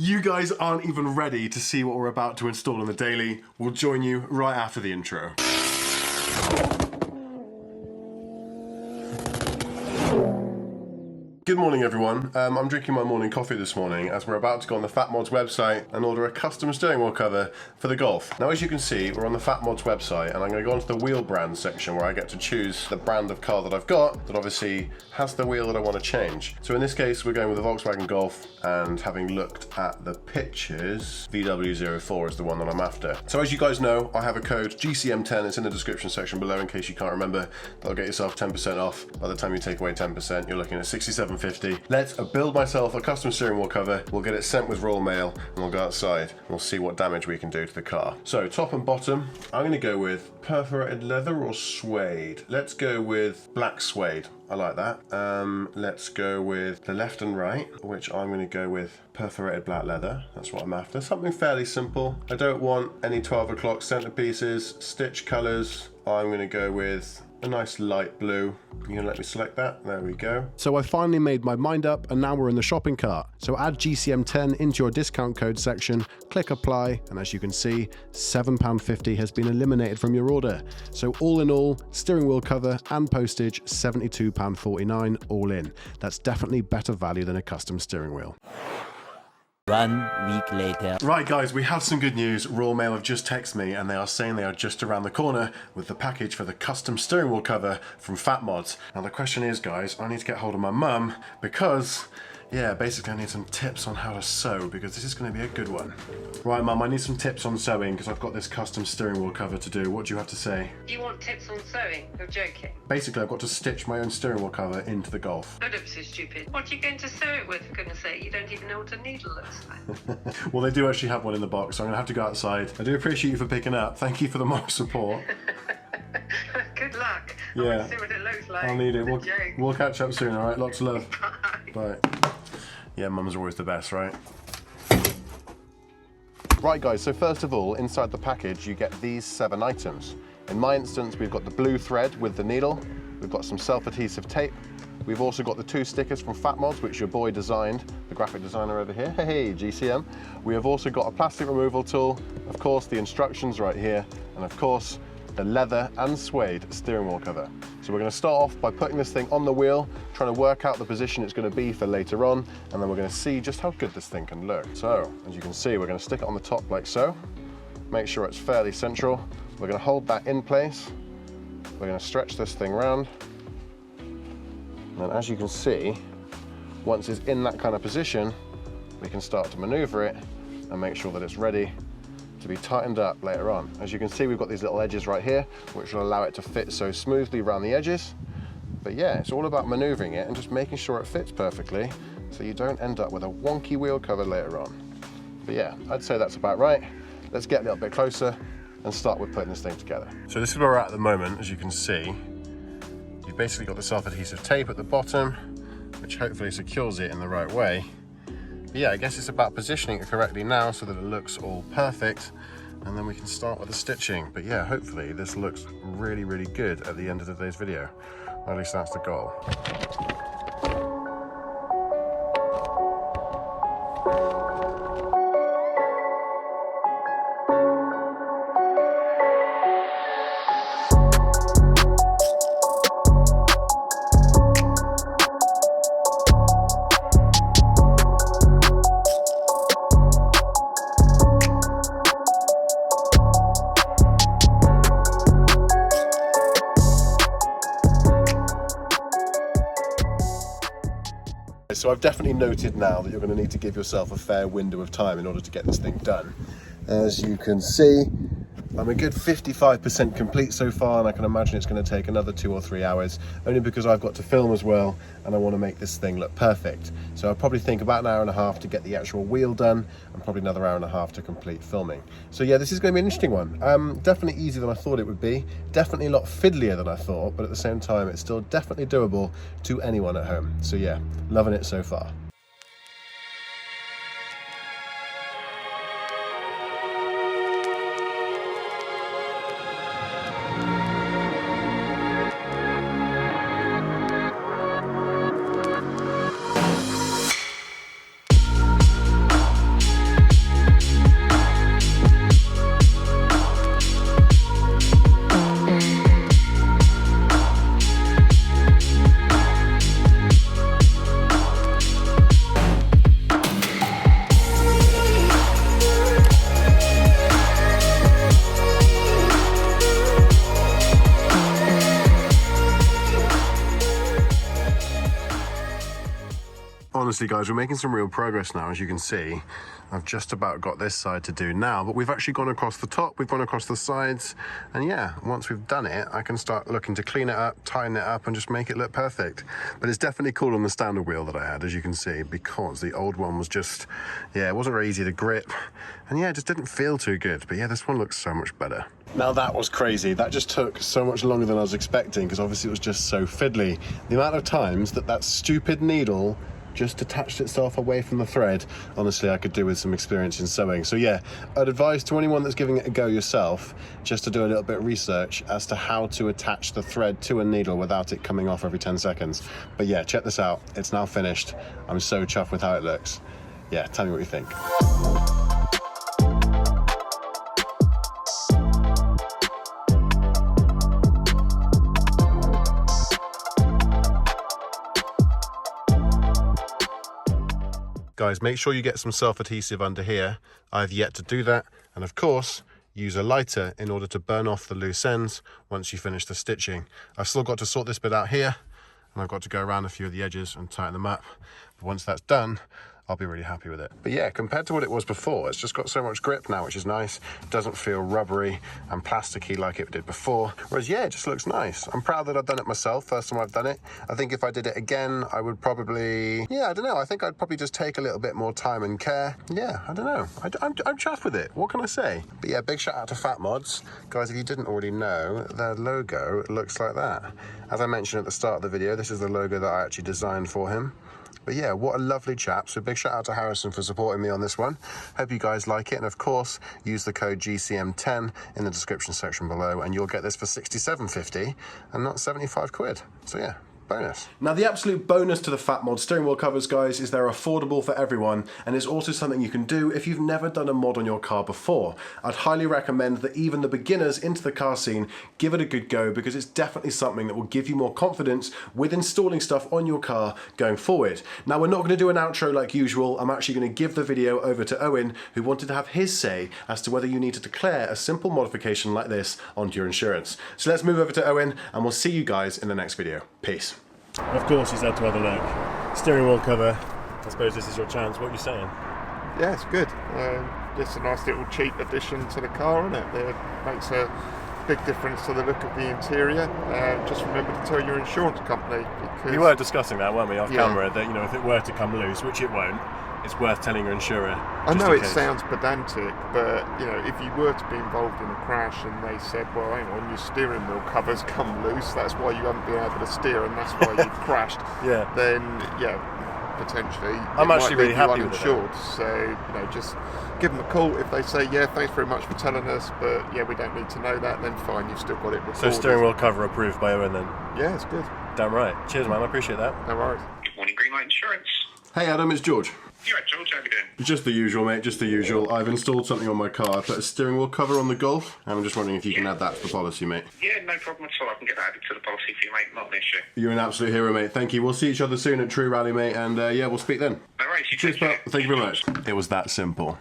You guys aren't even ready to see what we're about to install in the daily. We'll join you right after the intro. Good morning everyone. I'm drinking my morning coffee this morning as we're about to go on the Phat Mods website and order a custom steering wheel cover for the Golf. Now as you can see, we're on the Phat Mods website and I'm going to go onto the wheel brand section where I get to choose the brand of car that I've got that obviously has the wheel that I want to change. So in this case we're going with the Volkswagen Golf, and having looked at the pictures, VW04 is the one that I'm after. So as you guys know, I have a code GCM10, it's in the description section below in case you can't remember. That'll get yourself 10% off. By the time you take away 10%, you're looking at $67.50. Let's build myself a custom steering wheel cover. We'll get it sent with Royal Mail and we'll go outside and we'll see what damage we can do to the car. So top and bottom, I'm going to go with perforated leather or suede. Let's go with black suede. I like that. Let's go with the left and right, which I'm going to go with perforated black leather. That's what I'm after. Something fairly simple. I don't want any 12 o'clock centerpieces. Stitch colors, I'm going to go with a nice light blue. You can let me select that. There we go. So I finally made my mind up and now we're in the shopping cart. So add GCM10 into your discount code section, click apply, and as you can see, £7.50 has been eliminated from your order. So all in all, steering wheel cover and postage, £72.49 all in. That's definitely better value than a custom steering wheel. 1 week later. Right guys, we have some good news. Royal Mail have just texted me and they are saying they are just around the corner with the package for the custom steering wheel cover from Phat Mods. Now the question is guys, I need to get hold of my mum because basically I need some tips on how to sew because this is going to be a good one. Right mum, I need some tips on sewing because I've got this custom steering wheel cover to do. What do you have to say? You want tips on sewing? You're joking. Basically I've got to stitch my own steering wheel cover into the Golf. Oh, don't be so stupid. What are you going to sew it with, for goodness sake? You don't even know what a needle looks like. Well, they do actually have one in the box, so I'm going to have to go outside. I do appreciate you for picking up. Thank you for the moral support. Good luck. I Yeah. want to see what it looks like. I'll need it. It's a joke. We'll catch up soon, alright? Lots of love. Bye. Bye. Yeah, mums are always the best, right? Right guys, so first of all, inside the package you get these 7 items. In my instance, we've got the blue thread with the needle, we've got some self-adhesive tape, we've also got the 2 stickers from Phat Mods, which your boy designed, the graphic designer over here, hey, GCM. We have also got a plastic removal tool, of course the instructions right here, and of course the leather and suede steering wheel cover. So we're going to start off by putting this thing on the wheel, trying to work out the position it's going to be for later on, and then we're going to see just how good this thing can look. So, as you can see, we're going to stick it on the top like so, make sure it's fairly central. We're going to hold that in place, we're going to stretch this thing round, and then as you can see, once it's in that kind of position, we can start to maneuver it and make sure that it's ready to be tightened up later on. As you can see, we've got these little edges right here, which will allow it to fit so smoothly around the edges. But yeah, it's all about maneuvering it and just making sure it fits perfectly so you don't end up with a wonky wheel cover later on. But yeah, I'd say that's about right. Let's get a little bit closer and start with putting this thing together. So this is where we're at the moment. As you can see, you've basically got the self-adhesive tape at the bottom, which hopefully secures it in the right way. But yeah, I guess it's about positioning it correctly now so that it looks all perfect, and then we can start with the stitching. But yeah, hopefully this looks really, really good at the end of today's video. Or at least that's the goal. So I've definitely noted now that you're going to need to give yourself a fair window of time in order to get this thing done. As you can see, I'm a good 55% complete so far, and I can imagine it's going to take another 2 or 3 hours, only because I've got to film as well and I want to make this thing look perfect. So I'll probably think about 1.5 hours to get the actual wheel done, and probably another 1.5 hours to complete filming. So yeah, this is going to be an interesting one. Definitely easier than I thought it would be, definitely a lot fiddlier than I thought, but at the same time it's still definitely doable to anyone at home. So yeah, loving it so far. honestly, guys, we're making some real progress now, as you can see. I've just about got this side to do now, but we've actually gone across the top, we've gone across the sides, and yeah, once we've done it, I can start looking to clean it up, tighten it up, and just make it look perfect. But it's definitely cool on the standard wheel that I had, as you can see, because the old one was just, yeah, it wasn't very easy to grip, and yeah, it just didn't feel too good. But yeah, this one looks so much better. Now that was crazy. That just took so much longer than I was expecting, because obviously it was just so fiddly. The amount of times that stupid needle just detached itself away from the thread, honestly, I could do with some experience in sewing. So yeah, I'd advise to anyone that's giving it a go yourself, just to do a little bit of research as to how to attach the thread to a needle without it coming off every 10 seconds. But yeah, check this out. It's now finished. I'm so chuffed with how it looks. Yeah, tell me what you think. Guys, make sure you get some self-adhesive under here. I've yet to do that. And of course, use a lighter in order to burn off the loose ends once you finish the stitching. I've still got to sort this bit out here, and I've got to go around a few of the edges and tighten them up. But once that's done, I'll be really happy with it. But yeah, compared to what it was before, it's just got so much grip now, which is nice. It doesn't feel rubbery and plasticky like it did before. Whereas yeah, it just looks nice. I'm proud that I've done it myself, first time I've done it. I think if I did it again, I would probably, yeah, I don't know. I think I'd probably just take a little bit more time and care. Yeah, I don't know. I'm chuffed with it. What can I say? But yeah, big shout out to Phat Mods. Guys, if you didn't already know, their logo looks like that. As I mentioned at the start of the video, this is the logo that I actually designed for him. But yeah, what a lovely chap. So big shout out to Harrison for supporting me on this one. Hope you guys like it. And of course, use the code GCM10 in the description section below, and you'll get this for £67.50 and not 75 quid. So yeah, bonus. Now the absolute bonus to the Phat Mod steering wheel covers, guys, is they're affordable for everyone, and it's also something you can do if you've never done a mod on your car before. I'd highly recommend that even the beginners into the car scene give it a good go, because it's definitely something that will give you more confidence with installing stuff on your car going forward. Now we're not going to do an outro like usual. I'm actually going to give the video over to Owen, who wanted to have his say as to whether you need to declare a simple modification like this onto your insurance. So let's move over to Owen, and we'll see you guys in the next video. Peace. Of course he's had to have a look. Steering wheel cover, I suppose this is your chance. What are you saying? Yeah, it's good. Just a nice little cheap addition to the car, isn't it? It makes a big difference to the look of the interior. Just remember to tell your insurance company, because... We were discussing that, weren't we, off camera, that, you know, if it were to come loose, which it won't, it's worth telling your insurer. I know it sounds pedantic, but you know, if you were to be involved in a crash and they said, well, hang on, your steering wheel covers come loose, that's why you haven't been able to steer and that's why you've crashed, yeah, then yeah, potentially I'm actually really happy with it. So you know, just give them a call. If they say, yeah, thanks very much for telling us, but yeah, we don't need to know that, then fine, you've still got it recorded. So steering wheel cover approved by Owen then? Yeah, it's good. Damn right. Cheers, man, I appreciate that. No worries. Good morning, Greenlight Insurance. Hey Adam, it's George. You right, George? How are you doing? Just the usual, mate, just the usual. I've installed something on my car. I put a steering wheel cover on the Golf, and I'm just wondering if you can add that to the policy, mate. Yeah, no problem at all. I can get that added to the policy for you, mate. Not an issue. You're an absolute hero, mate. Thank you. We'll see each other soon at True Rally, mate, and yeah, we'll speak then. No worries. You Cheers, take pal. care. Thank you very much. It was that simple.